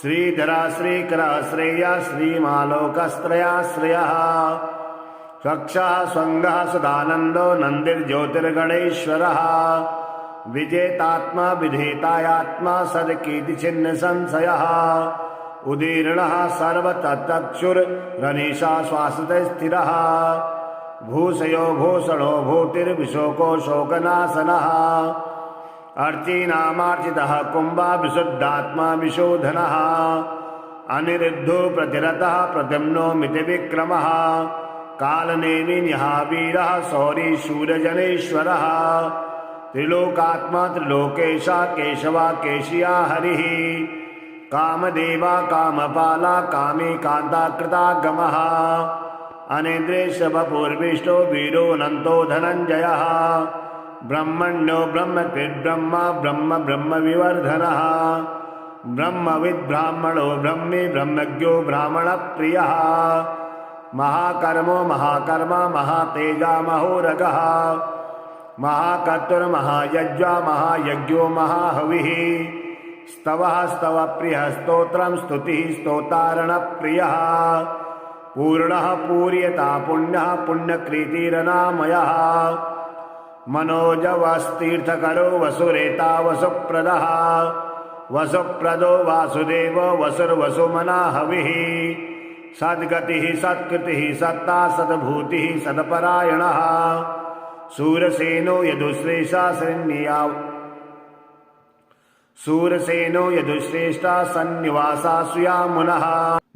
श्रीधरा श्रीकरः श्रेया श्रीमालोकस्त्रयाश्रयः स्वक्षः स्वङ्गः सदानन्दो नन्दिर्ज्योतिर्गणेश्वरः विजेतात्मा विधेतायात्मा सदकीर्तिचिह्नसंशयः उदीर्णः सर्वतत्चक्षुर्गणेशः श्वासते स्थिरः भूषयो भूषणो भूतिर्विशोको शोकनाशनः अर्चीनामार्चितः कुम्भा विशुद्धात्मा विशोधनः अनिरुद्धो प्रतिरतः प्रद्युम्नो मितिविक्रमः कालनेमिन्यः वीरः शौरी शूरजनेश्वरः त्रिलोकात्मा त्रिलोकेशा केशवा केशिया हरिः कामदेवा कामपाला कामी कान्ता कृतागमः अनिद्रेशवपूर्विष्टो वीरोऽनन्तो धनञ्जयः ब्रह्मण्यो ब्रह्मकृद्ब्रह्मा ब्रह्म ब्रह्मविवर्धनः ब्रह्मविद्ब्राह्मणो ब्रह्मी ब्रह्मज्ञो ब्राह्मणप्रियः महाकर्मो महाकर्मा महातेजा महोरगः महाकर्तुर्महायज्वा महायज्ञो महाहविः स्तवः स्तवप्रियः स्तोत्रं स्तुतिः स्तोतारणप्रियः पूर्णः पूर्यता पुण्यः पुण्यकृतिरनामयः मनोजवस्तीर्थकरो वसुरेता वसुप्रदः वसुप्रदो वासुदेवो वसुर्वसुमना हविः सद्गतिः सत्कृतिः सत्ता सद्भूतिः सत्परायणः शूरसेनो यदुश्रेष्ठा शूरसेनो यदुश्रेष्ठा सन्निवासा सुयामुनः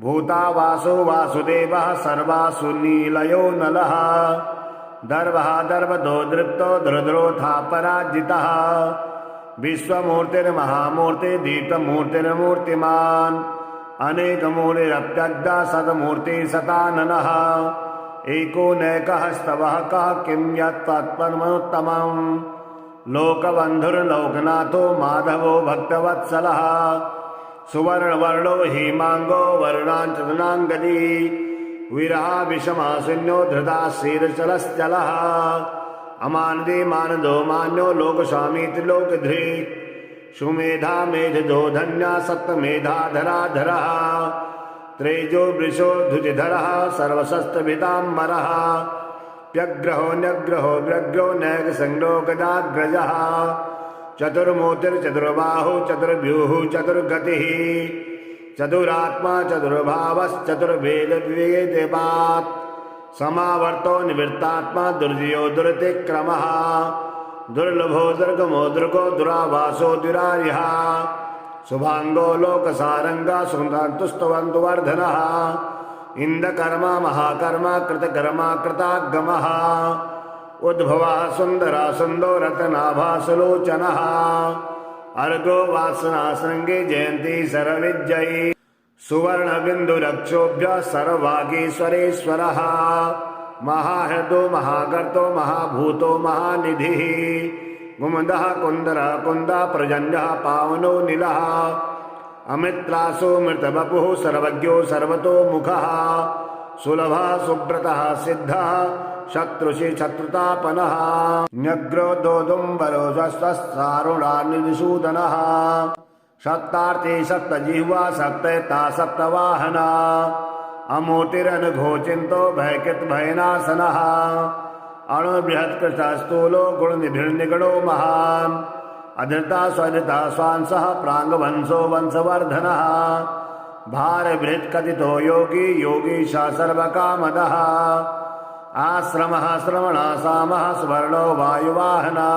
भूतावासो वासुदेवः सर्वासु नीलयो नलः दर्वः दर्वदो दृप्तो दृद्रोथा पराजितः विश्वमूर्तिर्महामूर्ति दीप्तमूर्तिर्मूर्तिमान् अनेकमूर्तिरप्यग्धा सतमूर्ति सताननः एको नैकः स्तवः कः किं यत्तत्परमोत्तमम् लोकबन्धुर्लोकनाथो माधवो भक्तवत्सलः सुवर्णवर्णो हेमांगो वर्णाञ्चनाङ्गदी विरहा विषमाशून्यो धृता शीर्षलश्चलः अमानदे मानदो मान्यो लोकस्वामी त्रिलोकधृत् सुमेधा मेधजो धन्या सप्तमेधाधराधरः त्रेजो वृषो धुतिधरः सर्वशस्त्रभिताम्बरः व्यग्रहो न्यग्रहो व्यग्रो नैकसंग्रो गदाग्रजः चतुर्मूर्तिर्चतुर्बाहु चतुर्व्यूः चतुर्गतिः चतुरात्मा चतुर्भावश्चतुर्वेदविवेदपात् समावर्तो निवृत्तात्मा दुर्जयो दुरतिक्रमः दुर्लभो दुर्गमो दुर्गो दुरावासो दुरार्यः शुभांगो लोकसारंगा सुन्दन्तुस्तवन्तुवर्धनः इंद्रकर्मा महाकर्मा कृतकर्मा कृतागमः उद्भवः सुंदरा सुंदो रत्नाभा सुलोचनः अर्घो वासना श्रृंगे जयंती सर्वविजयी सुवर्ण बिंदुरक्षोभ्य सर्ववागीश्वरेश्वरः महाहृदो महागर्तो महाभूतो महानिधिः गुमदः कुंदरः कुंदा प्रजन्यः पावनो नीलः अमृत्रासो मृतवपुः सर्वज्ञो सर्वतोमुखः सुलभः सुब्रतः सिद्धः शत्रुषि शत्रुतापनः न्यग्रो दोदुम्बरो स्वस्तारुणानिसूदनः सप्तार्थे सप्तजिह्वा सप्तता सप्तवाहना अमूर्तिरनघोचिन्तो भयकृत भयनाशनः अणुबृहत्कृतस्थूलो गुणनिधिर्निगणो महान् अधृता स्वधृता स्वांसः प्राङ्गवंशो वंशवर्धनः भारबृहत्कथितो योगी योगीशा सर्वकामदः आश्रमः श्रवणासामः स्वर्णो वायुवाहना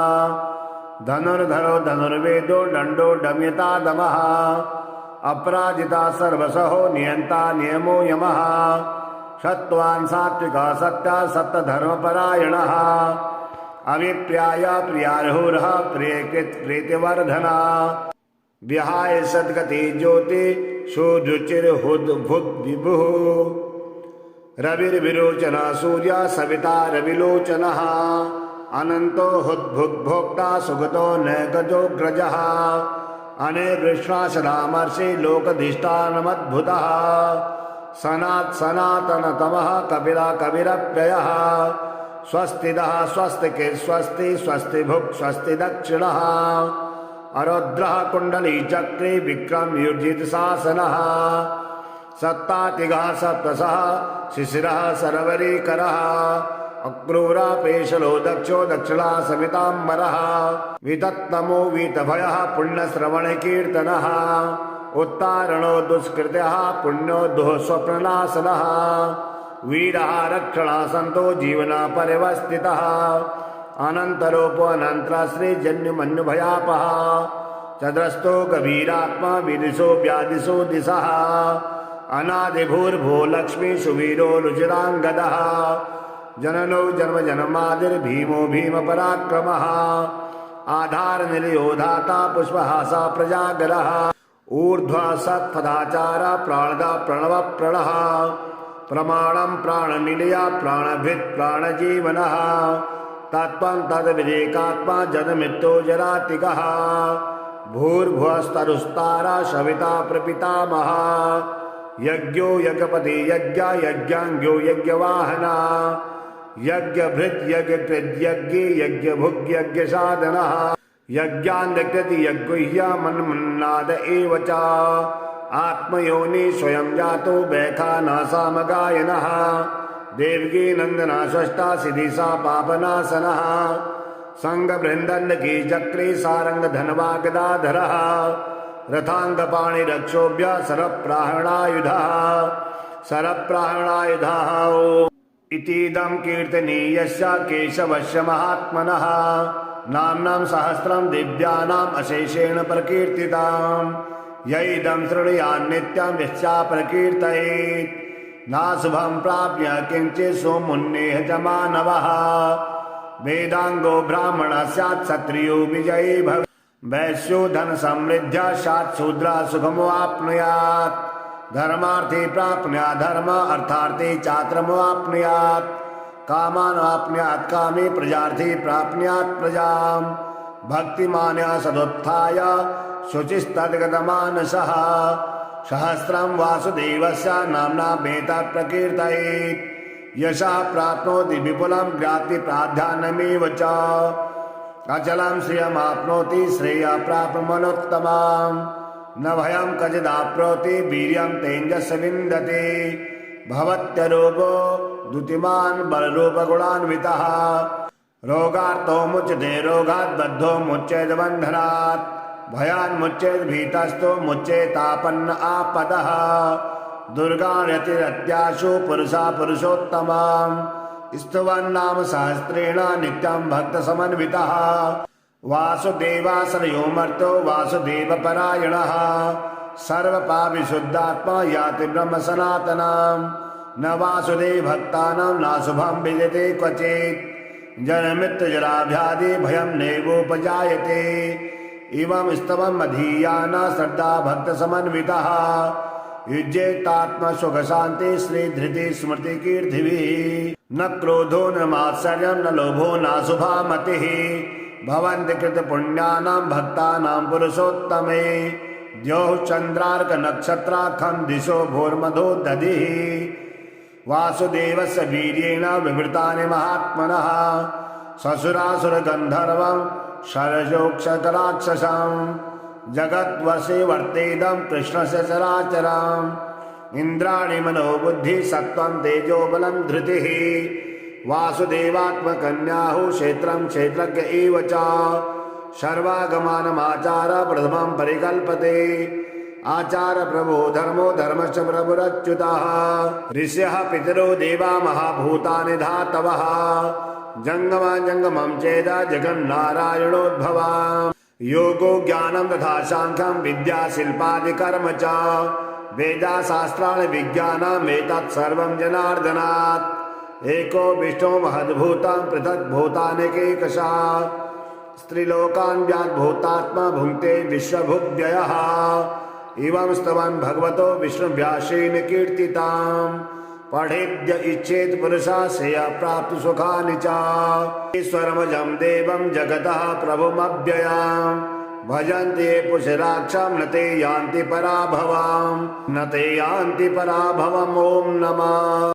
धनुर्धरो धनुर्वेदो दण्डो दम्यतादमः अपराजिता सर्वसहो नियंता नियमो यमः सत्वान् सात्विका सत्या सत्यधर्मपरायणः अविप्रियाय प्रियार्हुरः प्रियकृत प्रीतिवर्धना विहाय सद्गति ज्योति सुरुचिर्हुद्भुद् विभुः रविर्विरोचना सूर्य सविता रविलोचनः अनंतो हुद्भुद्भोक्ता सुगतो नैगजो ग्रजः अनेकृष्णाशरामर्षि लोकधिष्ठानमद्भुतः सनातनतमः कपिला कविरप्ययः स्वस्तिदः स्वस्तिके स्वस्ति स्वस्ति भुक् स्वस्ति दक्षिणः अरुद्रः कुण्डली चक्रे विक्रम युर्जित शासनः सत्तातिगः सप्तसः शिशिरः सरवरीकरः अक्रूरा पेशलो दक्षो दक्षिणा समिताम्बरः वितत्तमो वीतभयः पुण्यश्रवणकीर्तनः उत्तारणो दुष्कृतः पुण्यो दुःस्वप्ननाशनः वीरः रक्षणा सन्तो जीवना परिवस्थितः अनन्तरोपनन्तश्रीजन्युमन्युभयापः चद्रस्तो गभीरात्मा विदिशो व्यादिशो दिशः अनादिभूर्भो लक्ष्मी सुवीरो रुचिराङ्गदः जननो जन्म जन्मादिर्भीमो भीम पराक्रमः आधार निलयो धाता पुष्पहासा प्रजागरः ऊर्ध्वा सत्पदाचारा प्राणदा प्रणव प्रणः प्रमाणं प्राणनिलया प्राणभित् प्राणजीवनः तत्त्वं तद्विदेकात्मा जन्ममृत्यो जरातिकः भूर्भुवस्तरुस्तारा सविता प्रपितामहः यज्ञो यज्ञपति यज्ञ यज्ञांग्यो यज्ञवाहना यज्ञभृत् यज्ञकृत् यज्ञे यज्ञभुग् यज्ञसाधनः यज्ञान्धकृति यज्ञुह्य मन्मन्नाद एव च आत्मयोनि स्वयं जातो वैखानासामगायनः देवकी नंदना षष्टा सिद्धिसा पापनाशनः संगबृन्दन्नकी चक्रे सारंग धनवा गदाधरः रथांगपाणिरक्षोभ्य सरप्राहणायुधः इतीदं कीर्तनीयस्य केशवस्य महात्मनः नाम्नां सहस्रं दिव्यानाम् अशेषेण प्रकीर्तिताम् यैदं शृणुयान् नित्यं यश्चा प्रकीर्तयेत् नाशुभं प्राप्य किञ्चित् सोमुन्नेह च मानवः वेदांगो ब्राह्मणः स्यात् क्षत्रियो विजयी भवेत् वैश्यो धन समृद्ध्या सात् शूद्रा सुखमवाप्नुयात् धर्मार्थे प्राप्नुयात् धर्म अर्थार्थे चात्रमवाप्नुयात् कामानवाप्नुयात् कामे प्रजार्थे प्राप्नुयात् प्रजाम् भक्तिमान्या सदुत्थाय शुचिस्तद्गतमानसः सहस्रं वासुदेवस्य नाम्ना वेदात् प्रकीर्तयेत् यशः प्राप्नोति विपुलं ज्ञाति प्राधान्यमेव च अचलं श्रियमाप्नोति श्रेयः प्राप्नुमनोत्तमम् न भयं कचिदाप्नोति वीर्यं तेजस्य विन्दते भवत्यरोगो द्युतिमान् बलरूपगुणान्वितः रोगार्तो मुच्यते रोगात् बद्धो मुच्येत बन्धनात् भयान् मुच्येत भीतस्थो मुच्येतापन्न आपदः दुर्गाण्यतिरत्याशु पुरुषा पुरुषोत्तमम् स्तुवन्नाम सहस्रेण नित्यं भक्तसमन्वितः वासुदेवासनयोमर्तो वासुदेवपरायणः सर्वपापविशुद्धात्मा याति ब्रह्म सनातनम् न वासुदेव भक्तानां नाशुभं विद्यते क्वचित् जन्ममृत्युजराभ्यादि भयं नैवोपजायते इमं स्तवम् अधीयान श्रद्धा भक्तसमन्वितः युज्येतात्मसुखशान्ति श्रीधृति स्मृतिकीर्तिभिः न क्रोधो न मात्सर्यं न लोभो नाशुभा मतिः भवन्ति कृतपुण्यानां भक्तानां पुरुषोत्तमे द्यौः चन्द्रार्कनक्षत्राखं दिशो भोर्मधो दधिः वासुदेवस्य वीर्येण विवृतानि महात्मनः ससुरासुरगन्धर्वं शरजोक्षकराक्षसं जगद्वशे वर्तेदं कृष्णस्य चराचरम् इन्द्राणि मनोबुद्धि सत्त्वं तेजो बलं धृतिः वासुदेवात्मकन्याहु क्षेत्रं क्षेत्रज्ञ एव च सर्वागमानमाचार प्रथमं परिकल्पते आचार प्रभो धर्मो धर्मश्च प्रभुरच्युतः ऋषयः पितरो देवा महाभूतानि धातवः जंगमं चेद जगन्नारायणोद्भवा योगो ज्ञानं तथा सांख्यं विद्या शिल्पादि कर्म च वेदा शास्त्राणि विज्ञानम् एतत् सर्वं जनार्दनात् एको विष्णु महद्भूतं पृथक् भूतानेकैकशः स्त्रीलोकान् व्याद्भूतात्मा भुङ्क्ते विश्वभुग्व्ययः इवं स्तवन् भगवतो विष्णुव्यासेन कीर्तिताम् पठेद्य इच्छेत् पुरुषः श्रेयः प्राप्तु सुखानि च ईश्वरमजं देवं जगतः प्रभुमव्ययम् भजन्ते पुषराक्षं न ते यान्ति पराभवम् ॐ नमः।